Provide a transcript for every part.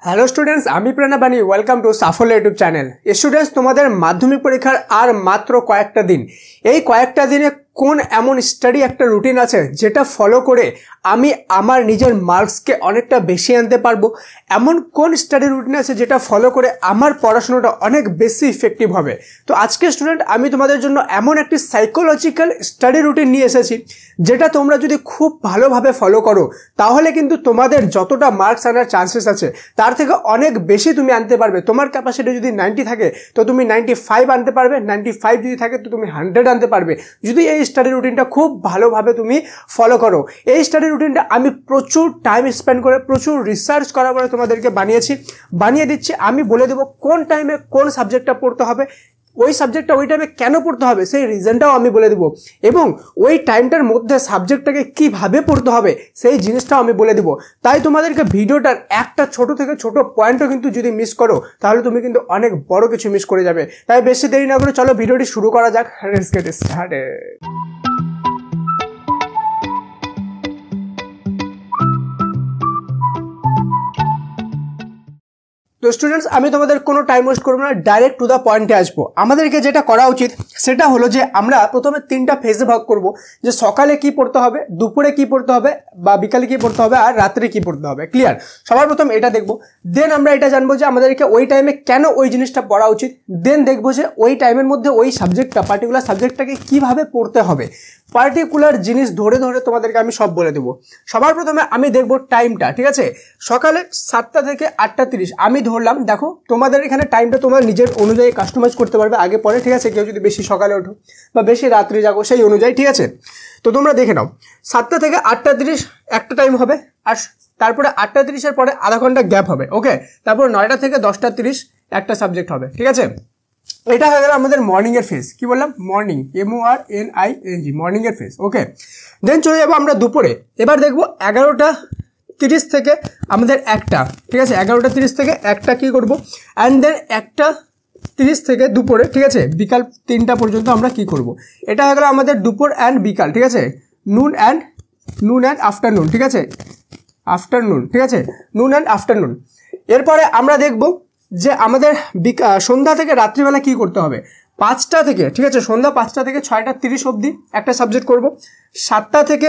Hello students, আমি প্রণব বানি। Welcome to সাফল্য ইউটিউব চ্যানেল। স্টুডেন্টস, তোমাদের মাধ্যমিক পরীক্ষার আর মাত্র কয়েকটা দিন। এই কয়েকটা দিনে কোন এমন স্টাডি একটা রুটিন আছে যেটা ফলো করে আমি আমার নিজের মার্কসকে অনেকটা বেশি আনতে পারবো? এমন কোন স্টাডি রুটিন আছে যেটা ফলো করে আমার পড়াশোনাটা অনেক বেশি ইফেক্টিভ হবে? তো আজকে স্টুডেন্ট, আমি তোমাদের জন্য এমন একটি সাইকোলজিক্যাল স্টাডি রুটিন নিয়ে এসেছি যেটা তোমরা যদি খুব ভালোভাবে ফলো করো তাহলে কিন্তু তোমাদের যতটা মার্কস আনার চান্সেস আছে তার থেকে অনেক বেশি তুমি আনতে পারবে। তোমার ক্যাপাসিটি যদি 90 থাকে তো তুমি 95 আনতে পারবে, 95 যদি থাকে তো তুমি 100 আনতে পারবে, যদি এই স্টাডি রুটিনটা খুব ভালোভাবে তুমি ফলো করো। এই স্টাডি রুটিনটা আমি প্রচুর টাইম স্পেন্ড করে, প্রচুর রিসার্চ করার পরে তোমাদেরকে বানিয়ে দিচ্ছি। আমি বলে দেবো কোন টাইমে কোন সাবজেক্টটা পড়তে হবে, ওই সাবজেক্টটা ওই টাইমে কেন পড়তে হবে সেই রিজনটাও আমি বলে দেবো, এবং ওই টাইমটার মধ্যে সাবজেক্টটাকে কিভাবে পড়তে হবে সেই জিনিসটাও আমি বলে দেবো। তাই তোমাদেরকে ভিডিওটার একটা ছোট থেকে ছোট পয়েন্টও কিন্তু যদি মিস করো তাহলে তুমি কিন্তু অনেক বড় কিছু মিস করে যাবে। তাই বেশি দেরি না করে চলো ভিডিওটি শুরু করা যাক। Let's get started. তো স্টুডেন্টস, আমি তোমাদের কোনো টাইম ওয়েস্ট করবো না, ডাইরেক্ট টু দ্য পয়েন্টে আসবো। আমাদেরকে যেটা করা উচিত সেটা হলো যে আমরা প্রথমে 3টা ফেজে ভাগ করব, যে সকালে কি পড়তে হবে, দুপুরে কি পড়তে হবে, বা বিকালে কি পড়তে হবে, আর রাত্রে কি পড়তে হবে। ক্লিয়ার? সবার প্রথম এটা দেখবো, দেন আমরা এটা জানবো যে আমাদেরকে ওই টাইমে কেন ওই জিনিসটা পড়া উচিত, দেন দেখবো যে ওই টাইমের মধ্যে ওই সাবজেক্টটা, পার্টিকুলার সাবজেক্টটাকে কিভাবে পড়তে হবে। পার্টিকুলার জিনিস ধরে ধরে তোমাদেরকে আমি সব বলে দেবো। সবার প্রথমে আমি দেখবো টাইমটা, ঠিক আছে? সকালে 7টা থেকে 8:30 আমি ধরলাম। দেখো, তোমাদের এখানে টাইমটা তোমার নিজের অনুযায়ী কাস্টমাইজ করতে পারবে আগে পরে, ঠিক আছে? কেউ যদি বেশি সকালে ওঠো বা বেশি রাত্রি জাগো সেই অনুযায়ী, ঠিক আছে? তো তোমরা দেখে নাও, 7টা থেকে 8:30 একটা টাইম হবে, আর তারপরে 8:30-এর পরে আধা ঘন্টা গ্যাপ হবে। ওকে, তারপর 9টা থেকে 10:30 একটা সাবজেক্ট হবে, ঠিক আছে? এটা হয়ে গেল আমাদের মর্নিং এর ফেজ। কি বললাম? মর্নিং, MORNING, মর্নিং এর ফেজ। ওকে, দেন চলে যাবো আমরা দুপুরে। এবার দেখবো 11:30 থেকে আমাদের একটা, ঠিক আছে? 11:30 থেকে একটা কি করব, অ্যান্ড দেন 1:30 থেকে দুপুরে, ঠিক আছে, বিকাল 3টা পর্যন্ত আমরা কি করব। এটা হয়ে গেল আমাদের দুপুর অ্যান্ড বিকাল, ঠিক আছে? নুন অ্যান্ড আফটারনুন, ঠিক আছে? আফটারনুন, ঠিক আছে? নুন অ্যান্ড আফটারনুন। এরপরে আমরা দেখব যে আমাদের সন্ধ্যা থেকে রাত্রিবেলা কি করতে হবে। 5টা থেকে, ঠিক আছে, সন্ধ্যা 5টা থেকে 6:30 অবধি একটা সাবজেক্ট করব। 7টা থেকে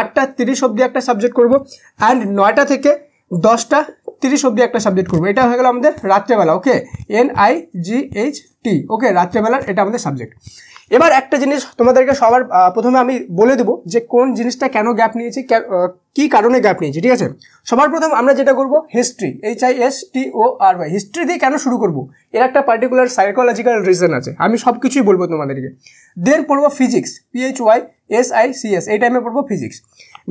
8:30 অবধি একটা সাবজেক্ট করব, অ্যান্ড 9টা থেকে 10:30 অবধি একটা সাবজেক্ট করব। এটা হয়ে গেল আমাদের রাত্রেবেলা। ওকে, NIGHT। ওকে, রাত্রেবেলার এটা আমাদের সাবজেক্ট। এবার একটা জিনিস তোমাদেরকে সবার প্রথমে আমি বলে দেবো যে কোন জিনিসটা কেন গ্যাপ নিয়েছি, কি কারণে গ্যাপ নিয়েছি, ঠিক আছে? সবার প্রথম আমরা যেটা করব, হিস্ট্রি, HISTORY, হিস্ট্রি দিয়ে কেন শুরু করব এর একটা পার্টিকুলার সাইকোলজিক্যাল রিজন আছে, আমি সব কিছুই বলবো তোমাদেরকে। দেন পড়বো ফিজিক্স, PHYSICS, এই টাইমে পড়বো ফিজিক্স।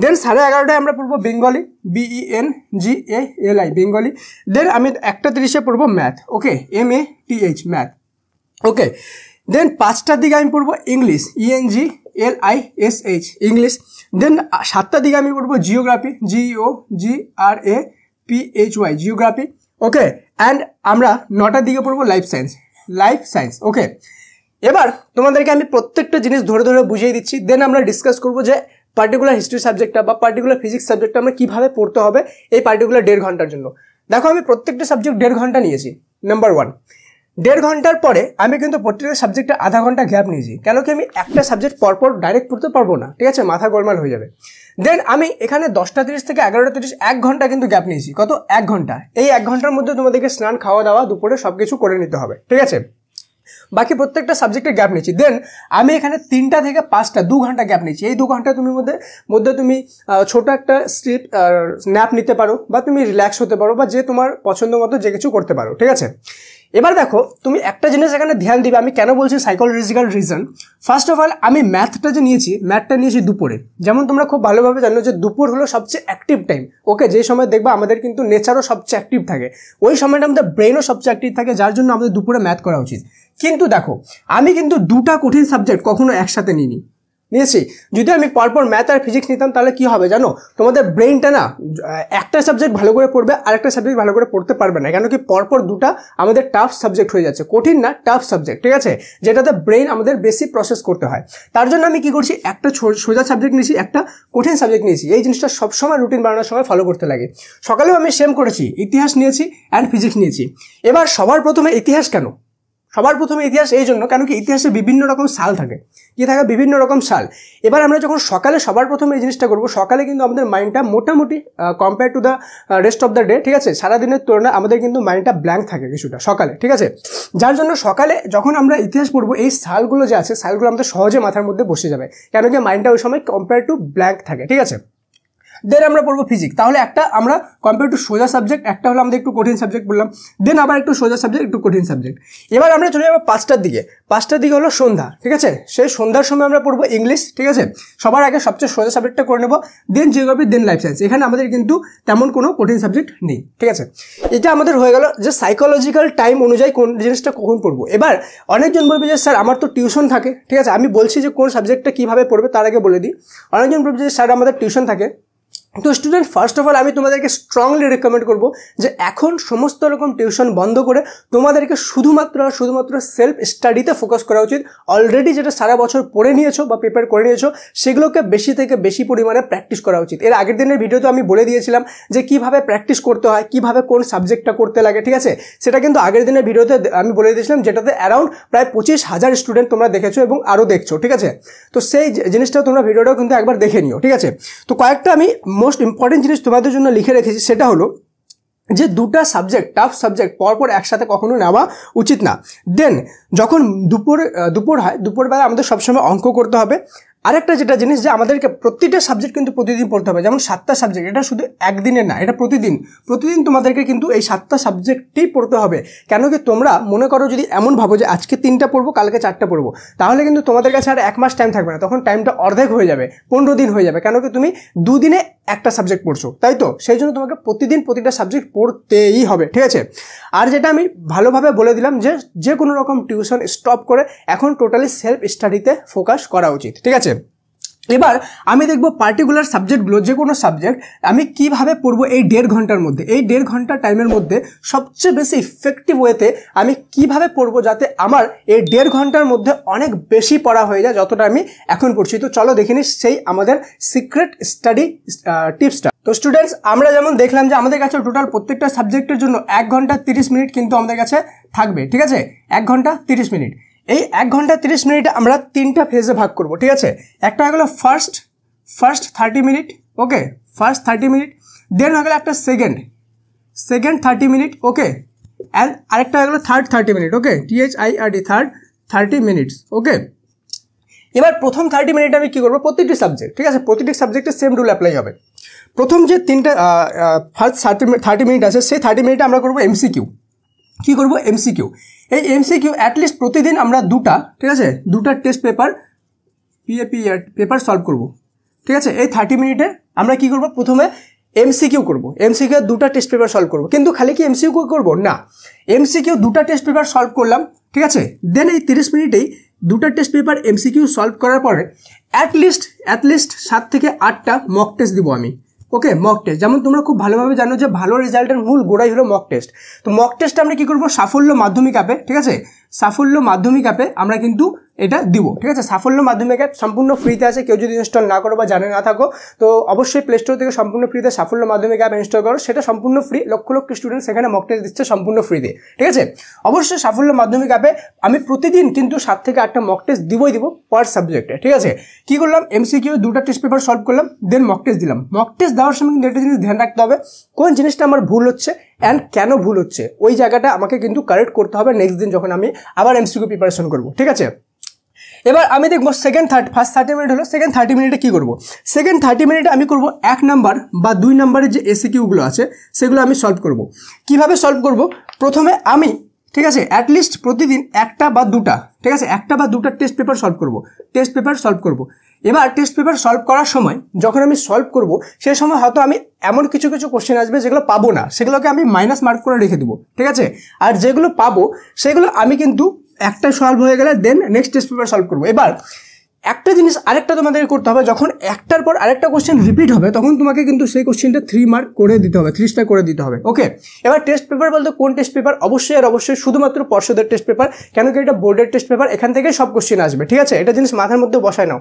দেন 11:30টায় আমরা পড়বো বেঙ্গলি, BENGALI, বেঙ্গলি। দেন আমি 1:30-এ পড়বো ম্যাথ। ওকে, MATH, ম্যাথ। ওকে, দেন 5টার দিকে আমি পড়বো ইংলিশ, ENGLISH, ইংলিশ। দেন 7টার দিকে আমি পড়বো geography, GEOGRAPHY, geography. Okay, and আমরা 9টার দিকে পড়বো লাইফ সায়েন্স। ওকে, এবার তোমাদেরকে আমি প্রত্যেকটা জিনিস ধরে ধরে বুঝিয়ে দিচ্ছি, দেন আমরা ডিসকাস করবো যে পার্টিকুলার হিস্ট্রি সাবজেক্টটা বা পার্টিকুলার ফিজিক্স সাবজেক্টটা আমরা কীভাবে পড়তে হবে এই পার্টিকুলার 1.5 ঘন্টার জন্য। দেখো, আমি প্রত্যেকটা সাবজেক্ট 1.5 ঘন্টা নিয়েছি। নাম্বার 1, 1.5 ঘন্টার পরে আমি কিন্তু প্রত্যেকটা সাবজেক্টে আধা ঘন্টা গ্যাপ নিয়েছি। কেন কি আমি একটা সাবজেক্ট পরপর ডাইরেক্ট পড়তে পারবো না, ঠিক আছে? মাথা গোলমাল হয়ে যাবে। দেন আমি এখানে 10:30 থেকে 11:30 1 ঘন্টা কিন্তু গ্যাপ নিয়েছি। কত? 1 ঘন্টা। এই 1 ঘন্টার মধ্যে তোমাদেরকে স্নান, খাওয়া দাওয়া, দুপুরে সব কিছু করে নিতে হবে, ঠিক আছে? বাকি প্রত্যেকটা সাবজেক্টে গ্যাপ নিচ্ছি। দেন আমি এখানে 3টা থেকে 5টা 2 ঘন্টা গ্যাপ নিচ্ছি। এই 2 ঘন্টা তুমি মধ্যে তুমি ছোট একটা ন্যাপ নিতে পারো, বা তুমি রিল্যাক্স হতে পারো, বা যে তোমার পছন্দ মতো যে কিছু করতে পারো, ঠিক আছে? এবার দেখো, তুমি একটা জিনিস এখানে ধ্যান দিবে, আমি কেন বলছি psychological reason. First of all, আমি ম্যাথটা নিয়েছি দুপুরে। যেমন তোমরা খুব ভালোভাবে জানো যে দুপুর হলো সবচেয়ে অ্যাক্টিভ টাইম। ওকে, যে সময় দেখবা আমাদের কিন্তু নেচারও সবচেয়ে অ্যাক্টিভ থাকে, ওই সময়টা আমাদের ব্রেনও সবচেয়ে অ্যাক্টিভ থাকে, যার জন্য আমাদের দুপুরে ম্যাথ করা উচিত। কিন্তু দেখো, আমি কিন্তু 2টা কঠিন সাবজেক্ট কখনো একসাথে নিইনি। নিয়েছি। যদি আমি পরপর ম্যাথ আর ফিজিক্স নিতাম তাহলে কি হবে জানো, তোমাদের ব্রেনটা না একটা সাবজেক্ট ভালো করে পড়বে আর একটা সাবজেক্ট ভালো করে পড়তে পারবে না, কেন কি পরপর দুটা আমাদের টাফ সাবজেক্ট হয়ে যাচ্ছে, কঠিন না টাফ সাবজেক্ট, ঠিক আছে, যেটাতে ব্রেন আমাদের বেশি প্রসেস করতে হয়। তার জন্য আমি কি করছি, একটা সোজা সাবজেক্ট নিয়েছি, একটা কঠিন সাবজেক্ট নিয়েছি। এই জিনিসটা সবসময় রুটিন বানানোর সময় ফলো করতে লাগে। সকালেও আমি সেম করেছি, ইতিহাস নিয়েছি অ্যান্ড ফিজিক্স নিয়েছি। এবার সবার প্রথমে ইতিহাস কেন, সবার প্রথমে ইতিহাস এই জন্য কেন কি ইতিহাসে বিভিন্ন রকম সাল থাকে, কি থাকে বিভিন্ন রকম সাল। এবার আমরা যখন সকালে সবার প্রথমে এই জিনিসটা করবো, সকালে কিন্তু আমাদের মাইন্ডটা মোটামুটি compare to the rest of the day, ঠিক আছে, সারাদিনের তুলনায় আমাদের কিন্তু মাইন্ডটা ব্ল্যাঙ্ক থাকে কিছুটা সকালে, ঠিক আছে। যার জন্য সকালে যখন আমরা ইতিহাস পড়বো এই সালগুলো যে আছে সালগুলো আমাদের সহজে মাথার মধ্যে বসে যাবে, কেন কি মাইন্ডটা ওই সময় কম্পেয়ার টু ব্ল্যাঙ্ক থাকে, ঠিক আছে। দেন আমরা পড়বো ফিজিক্স, তাহলে একটা আমরা কম্পেয়ার টু সোজা সাবজেক্ট, একটা হলো আমাদের একটু কঠিন সাবজেক্ট বললাম, দেন আবার একটু সোজা সাবজেক্ট একটু কঠিন সাবজেক্ট। এবার আমরা চলে যাবো 5টার দিকে, 5টার দিকে হলো সন্ধ্যা, ঠিক আছে। সেই সন্ধ্যার সময় আমরা পড়বো ইংলিশ, ঠিক আছে, সবার আগে সবচেয়ে সোজা সাবজেক্টটা করে নেবো, দেন জিওগ্রাফি, দেন লাইফ সায়েন্স। এখানে আমাদের কিন্তু তেমন কোনো কঠিন সাবজেক্ট নেই, ঠিক আছে। এটা আমাদের হয়ে গেল যে সাইকোলজিক্যাল টাইম অনুযায়ী কোন জিনিসটা কখন পড়বো। এবার অনেকজন বলবে যে স্যার আমার তো টিউশন থাকে, ঠিক আছে, আমি বলছি যে কোন সাবজেক্টটা কীভাবে পড়বে তার আগে বলে দিই। অনেকজন বলবে যে স্যার আমাদের টিউশন থাকে। তো স্টুডেন্ট, ফার্স্ট অফ অল আমি তোমাদেরকে স্ট্রংলি রেকমেন্ড করবো যে এখন সমস্ত রকম টিউশন বন্ধ করে তোমাদেরকে শুধুমাত্র সেলফ স্টাডিতে ফোকাস করা উচিত। অলরেডি যেটা সারা বছর পড়ে নিয়েছো বা প্রিপেয়ার করে নিয়েছো সেগুলোকে বেশি থেকে বেশি পরিমাণে প্র্যাকটিস করা উচিত। এর আগের দিনের ভিডিওতে আমি বলে দিয়েছিলাম যে কিভাবে প্র্যাকটিস করতে হয়, কিভাবে কোন সাবজেক্টটা করতে লাগে, ঠিক আছে, সেটা কিন্তু আগের দিনের ভিডিওতে আমি বলে দিয়েছিলাম, যেটাতে অ্যারাউন্ড প্রায় 25,000 স্টুডেন্ট তোমরা দেখেছো এবং আরও দেখছো, ঠিক আছে। তো সেই জিনিসটা তোমরা ভিডিওটাও কিন্তু একবার দেখে নিও, ঠিক আছে। তো কয়েকটা আমি মোস্ট ইম্পর্টেন্ট জিনিস তোমাদের জন্য লিখে রেখেছি, সেটা হলো যে দুটা সাবজেক্ট টাফ সাবজেক্ট পরপর একসাথে কখনো নেওয়া উচিত না। দেন যখন দুপুর হয়, দুপুরবেলা আমাদের সবসময় অঙ্ক করতে হবে। আরেকটা যেটা জিনিস যে আমাদেরকে প্রতিটা সাবজেক্ট কিন্তু প্রতিদিন পড়তে হবে, যেমন 7টা সাবজেক্ট, এটা শুধু একদিনের না, এটা প্রতিদিন তোমাদেরকে কিন্তু এই 7টা সাবজেক্টই পড়তে হবে। কেন কি তোমরা মনে করো যদি এমন ভাবো যে আজকে 3টা পড়বো কালকে 4টা পড়বো, তাহলে কিন্তু তোমাদের কাছে আর 1 মাস টাইম থাকবে না, তখন টাইমটা অর্ধেক হয়ে যাবে, 15 দিন হয়ে যাবে, কেন কি তুমি 2 দিনে একটা সাবজেক্ট পড়ছো, তাই তো। সেই জন্য তোমাকে প্রতিদিন প্রতিটা সাবজেক্ট পড়তেই হবে, ঠিক আছে। আর যেটা আমি ভালোভাবে বলে দিলাম যে কোনো রকম টিউশন স্টপ করে এখন টোটালি সেলফ স্টাডিতে ফোকাস করা উচিত, ঠিক আছে। এবার আমি দেখব পার্টিকুলার সাবজেক্টগুলো, যে কোনো সাবজেক্ট আমি কিভাবে পড়বো এই 1.5 ঘন্টার মধ্যে, এই 1.5 ঘন্টা টাইমের মধ্যে সবচেয়ে বেশি ইফেক্টিভ ওয়েতে আমি কিভাবে পড়বো যাতে আমার এই 1.5 ঘন্টার মধ্যে অনেক বেশি পড়া হয়ে যায় যতটা আমি এখন পড়ছি। তো চলো দেখে নিই সেই আমাদের সিক্রেট স্টাডি টিপসটা। তো স্টুডেন্টস, আমরা যেমন দেখলাম যে আমাদের কাছে টোটাল প্রত্যেকটা সাবজেক্টের জন্য 1 ঘন্টা 30 মিনিট কিন্তু আমাদের কাছে থাকবে, ঠিক আছে, 1 ঘন্টা 30 মিনিট। এই 1 ঘন্টা 30 মিনিটে আমরা 3টা ফেজে ভাগ করব, ঠিক আছে। একটা হয়ে গেলো ফার্স্ট 30 মিনিট, ওকে, ফার্স্ট 30 মিনিট। দেন হয়ে গেলো একটা সেকেন্ড 30 মিনিট, ওকে, অ্যান্ড আরেকটা হয়ে গেলো থার্ড 30 মিনিট, ওকে, THIRD, থার্ড 30 মিনিটস, ওকে। এবার প্রথম 30 মিনিট আমি কী করবো, প্রতিটি সাবজেক্ট, ঠিক আছে, প্রতিটি সাবজেক্টে সেম রুল অ্যাপ্লাই হবে। প্রথম যে 3টা ফার্স্ট 30 মিনিট আছে সেই 30 মিনিটে আমরা করবো MCQ। কী করবো, MCQ। এই MCQ অ্যাটলিস্ট প্রতিদিন আমরা 2টা, ঠিক আছে, 2টা টেস্ট পেপার সলভ করব, ঠিক আছে। এই 30 মিনিটে আমরা কি করব, প্রথমে MCQ করব, MCQ 2টা টেস্ট পেপার সলভ করব। কিন্তু খালি কি MCQ করব না, MCQ 2টা টেস্ট পেপার সলভ করলাম, ঠিক আছে। দেন এই 30 মিনিটেই 2টা টেস্ট পেপার MCQ সলভ করার পরে অ্যাটলিস্ট 7 থেকে 8টা মক টেস্ট দিব আমি, ওকে, মক টেস্ট। যেমন তোমরা খুব ভালোভাবে জানো যে ভালো রেজাল্টের মূল গোড়াই হলো মক টেস্ট। তো মক টেস্ট আমরা কী করবো, সাফল্য মাধ্যমিক অ্যাপে, ঠিক আছে, সাফল্য মাধ্যমিক অ্যাপে আমরা কিন্তু এটা দিব, ঠিক আছে। সাফল্য মাধ্যমিক অ্যাপ সম্পূর্ণ ফ্রিতে আছে, কেউ যদি ইনস্টল না করো বা জানে না থাকো তো অবশ্যই প্লে স্টোর থেকে সম্পূর্ণ ফ্রিতে সাফল্য মাধ্যমিক অ্যাপ ইনস্টল করো, সেটা সম্পূর্ণ ফ্রি, লক্ষ লক্ষ স্টুডেন্ট সেখানে মক টেস্ট দিচ্ছে সম্পূর্ণ ফ্রিতে, ঠিক আছে। অবশ্যই সাফল্য মাধ্যমিক অ্যাপে আমি প্রতিদিন কিন্তু 7 থেকে 8টা মক টেস্ট দিব পার সাবজেক্টে, ঠিক আছে। কী করলাম, MCQ 2টা টেস্ট পেপার সলভ করলাম, দেন মক টেস্ট দিলাম। মক টেস্ট দেওয়ার সময় কিন্তু একটা জিনিস ধ্যান রাখতে হবে, কোন জিনিসটা আমার ভুল হচ্ছে অ্যান্ড কেন ভুল হচ্ছে, ওই জায়গাটা আমাকে কিন্তু কারেক্ট করতে হবে নেক্সট দিন যখন আমি আবার MCQ প্রিপারেশন করবো, ঠিক আছে। এবার আমি দেখবো ফার্স্ট 30 মিনিট হলো, সেকেন্ড 30 মিনিটে কী করবো, সেকেন্ড 30 মিনিটে আমি করবো 1 নাম্বার বা 2 নাম্বারের যে MCQগুলো আছে সেগুলো আমি সলভ করব। কিভাবে সলভ করব, প্রথমে আমি, ঠিক আছে, অ্যাটলিস্ট প্রতিদিন 1টা বা 2টা, ঠিক আছে, 1টা বা 2টা টেস্ট পেপার সলভ করব। এবার টেস্ট পেপার সলভ করার সময় যখন আমি সলভ করব সেই সময় হয়তো আমি এমন কিছু কোশ্চেন আসবে যেগুলো পাবো না, সেগুলোকে আমি মাইনাস মার্ক করে রেখে দেবো, ঠিক আছে। আর যেগুলো পাবো সেগুলো আমি কিন্তু একটা সলভ হয়ে গেলে then next test paper solve করবো। এবার একটা জিনিস আরেকটা তোমাদের করতে হবে, যখন একটার পর আরেকটা কোশ্চেন রিপিট হবে তখন তোমাকে কিন্তু সেই কোশ্চেনটা 3 মার্ক করে দিতে হবে, 3 স্টার করে দিতে হবে। ওকে, এবার টেস্ট পেপার বলতে কোন টেস্ট পেপার? অবশ্যই আর অবশ্যই শুধুমাত্র পর্ষদের টেস্ট পেপার, কেন কি এটা বোর্ডের টেস্ট পেপার, এখান থেকে সব কোশ্চেন আসবে, ঠিক আছে? এটা জিনিস মাথার মধ্যে বসায় নাও।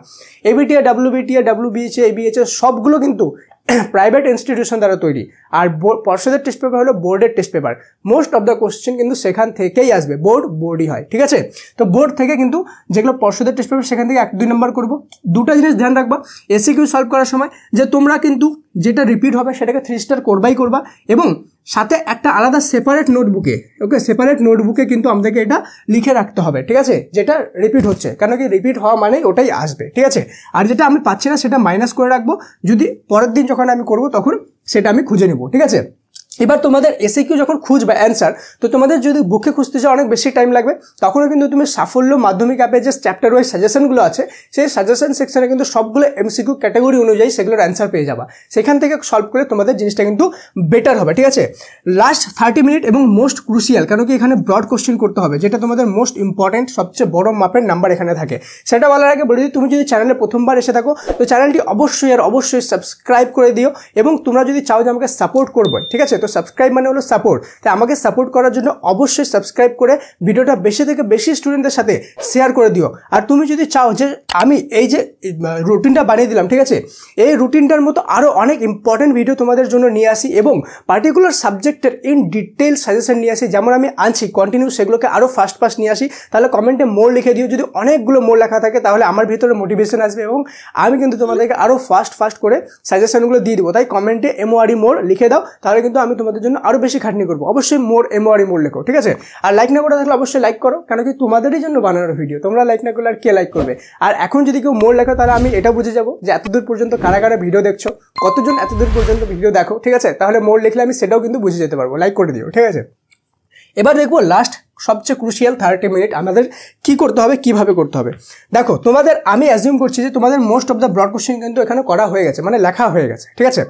এবিটিএ, ডাব্লিউবিটিএ, ডাব্লিউবিএইচএ, এবিএইচএস সবগুলো কিন্তু প্রাইভেট ইনস্টিটিউশন দ্বারা তৈরি, আর পর্ষদের টেস্ট পেপার হলো বোর্ডের test paper. Most of the question কিন্তু সেখান থেকেই আসবে, বোর্ডই হয়, ঠিক আছে? তো বোর্ড থেকে কিন্তু যেগুলো পর্ষদের টেস্ট পেপার সেখান থেকে 1-2 নম্বর করবো। দুটা জিনিস ধ্যান রাখবা এসিকিউ সলভ করার সময়, যে তোমরা কিন্তু যেটা রিপিট হবে সেটাকে 3 স্টার করবাই করবা, এবং সাথে একটা আলাদা সেপারেট নোটবুকে, ওকে, সেপারেট নোটবুকে কিন্তু আমাদেরকে এটা লিখে রাখতে হবে, ঠিক আছে? যেটা রিপিট হচ্ছে, কেন কি রিপিট হওয়া মানে ওটাই আসবে, ঠিক আছে? আর যেটা আমি পাচ্ছি না সেটা মাইনাস করে রাখবো, যদি পরের দিন যখন আমি করবো তখন সেটা আমি খুঁজে নিব, ঠিক আছে? এবার তোমাদের এসিকিউ যখন খুঁজবে অ্যান্সার, তো তোমাদের যদি বুকে খুঁজতে চাও অনেক বেশি টাইম লাগবে, তখনও কিন্তু তুমি সাফল্য মাধ্যমিক অ্যাপে যে চ্যাপ্টার ওয়াইজ সাজেশনগুলো আছে সেই সাজেশন সেকশনে কিন্তু সবগুলো এমসিকিউ ক্যাটাগরি অনুযায়ী সেগুলোর অ্যান্সার পেয়ে যাবা, সেখান থেকে সলভ করে তোমাদের জিনিসটা কিন্তু বেটার হবে, ঠিক আছে? লাস্ট 30 মিনিট এবং মোস্ট ক্রুশিয়াল, কেন কি এখানে ব্রড কোশ্চেন করতে হবে, যেটা তোমাদের মোস্ট ইম্পর্টেন্ট, সবচেয়ে বড় মাপের নাম্বার এখানে থাকে। সেটা বলার আগে বলে দিই, তুমি যদি চ্যানেলে প্রথমবার এসে থাকো তো চ্যানেলটি অবশ্যই আর অবশ্যই সাবস্ক্রাইব করে দিও, এবং তোমরা যদি চাও যে আমাকে সাপোর্ট করবে, ঠিক আছে? তো সাবস্ক্রাইব মানে হলো সাপোর্ট, তাই আমাকে সাপোর্ট করার জন্য অবশ্যই সাবস্ক্রাইব করে ভিডিওটা বেশি থেকে বেশি স্টুডেন্টদের সাথে শেয়ার করে দিও। আর তুমি যদি চাও যে আমি এই যে রুটিনটা বানিয়ে দিলাম, ঠিক আছে, এই রুটিনটার মতো আরও অনেক ইম্পর্টেন্ট ভিডিও তোমাদের জন্য নিয়ে আসি, এবং পার্টিকুলার সাবজেক্টের ইন ডিটেল সাজেশন নিয়ে আসি, যেমন আমি আনছি কন্টিনিউ সেগুলোকে আরও ফাস্ট নিয়ে আসি, তাহলে কমেন্টে মোর লিখে দিও। যদি অনেকগুলো মোর লেখা থাকে তাহলে আমার ভিতরে মোটিভেশন আসবে, এবং আমি কিন্তু তোমাদেরকে আরও ফাস্ট করে সাজেশনগুলো দিয়ে দেবো। তাই কমেন্টে এমওআরই মোর লিখে দাও, তাহলে কিন্তু আমি তোমাদের জন্য আরও বেশি খাটনি করবো। অবশ্যই মোর এমওআরই মোর লেখো, ঠিক আছে? আর লাইক না করে থাকলে অবশ্যই লাইক করো, কেন কি তোমাদেরই জন্য বানানোর ভিডিও, তোমরা লাইক না করলে আর কে লাইক করবে? আর এখন যদি কেউ মোর লেখো তাহলে আমি এটা বুঝে যাবো যে এতদূর পর্যন্ত কারা কারা ভিডিও দেখছো, কতজন এতদূর পর্যন্ত ভিডিও দেখো, ঠিক আছে? তাহলে মোর লিখলে আমি সেটাও কিন্তু বুঝে যেতে পারবো, লাইক করে দিও, ঠিক আছে? এবার দেখবো লাস্ট সবচেয়ে ক্রুশিয়াল 30 মিনিট আমাদের কি করতে হবে, কিভাবে করতে হবে। দেখো তোমাদের আমি অ্যাজিউম করছি যে তোমাদের most of the broad question কিন্তু এখানে করা হয়ে গেছে, মানে লেখা হয়ে গেছে, ঠিক আছে?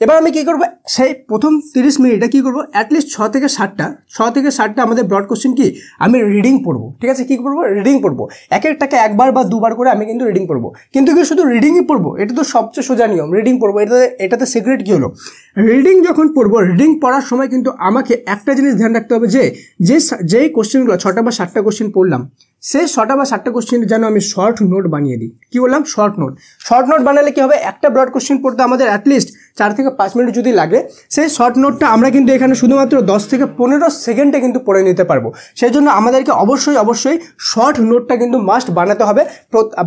এবার আমি কি করবো, সেই প্রথম 30 মিনিটে কি করবো, অ্যাটলিস্ট 6 থেকে 7টা আমাদের ব্রড কোশ্চেন কি আমি রিডিং পড়বো, ঠিক আছে? কি করবো, রিডিং পড়বো, এক একটাকে একবার বা দুবার করে আমি কিন্তু রিডিং পড়বো। কিন্তু কি শুধু রিডিংই পড়বো? এটা তো সবচেয়ে সোজা নিয়ম, রিডিং পড়বো। এটাতে সিক্রেট কি হলো, রিডিং যখন পড়বো, রিডিং পড়ার সময় কিন্তু আমাকে একটা জিনিস ধ্যান রাখতে হবে, যেই কোশ্চেনগুলো 6টা বা 7টা কোশ্চেন পড়লাম, সেই 6টা বা 7টা কোশ্চেন যেন আমি শর্ট নোট বানিয়ে দিই। কি বললাম, শর্ট নোট বানালে কি হবে, একটা ব্রড কোশ্চেন পড়তে আমাদের অ্যাটলিস্ট 4 থেকে 5 মিনিট যদি লাগে, সেই শর্ট নোটটা আমরা কিন্তু এখানে শুধুমাত্র 10 থেকে 15 সেকেন্ডে কিন্তু পড়ে নিতে পারবো। সেই জন্য আমাদেরকে অবশ্যই শর্ট নোটটা কিন্তু মাস্ট বানাতে হবে।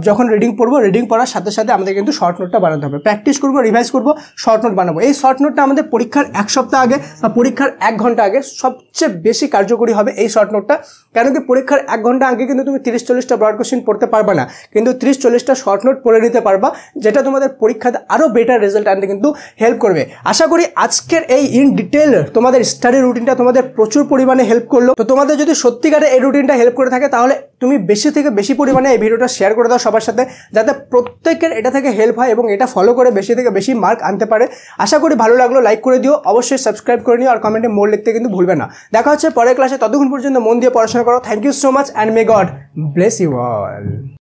যখন রিডিং পড়বো, রিডিং পড়ার সাথে সাথে আমাদের কিন্তু শর্ট নোটটা বানাতে হবে, প্র্যাকটিস করবো, রিভাইজ করবো, শর্ট নোট বানাবো। এই শর্ট নোটটা আমাদের পরীক্ষার 1 সপ্তাহ আগে বা পরীক্ষার 1 ঘন্টা আগে সবচেয়ে বেশি কার্যকরী হবে এই শর্ট নোটটা, কেন কি পরীক্ষার 1 ঘন্টা আগে কিন্তু তুমি 30-40টা ব্রড কোশ্চেন পড়তে পারবে না, কিন্তু 30-40টা শর্ট নোট পড়ে নিতে পারবা, যেটা তোমাদের পরীক্ষাতে আরও বেটার রেজাল্ট আনতে কিন্তু হেল্প করবে। আশা করি আজকের এই ইন ডিটেল তোমাদের স্টাডি রুটিনটা তোমাদের প্রচুর পরিমাণে হেল্প করলো। তো তোমাদের যদি সত্যিকারে এই রুটিনটা হেল্প করে থাকে তাহলে তুমি বেশি থেকে বেশি পরিমাণে এই ভিডিওটা শেয়ার করে দাও সবার সাথে, যাতে প্রত্যেকের এটা থেকে হেল্প হয় এবং এটা ফলো করে বেশি থেকে বেশি মার্ক আনতে পারে। আশা করি ভালো লাগলো, লাইক করে দিও, অবশ্যই সাবস্ক্রাইব করে নিও, আর কমেন্টে মোর লিখতে কিন্তু ভুলবে না। দেখা হচ্ছে পরের ক্লাসে, ততক্ষণ পর্যন্ত মন দিয়ে পড়াশোনা করো। Thank you so much and may God bless you all.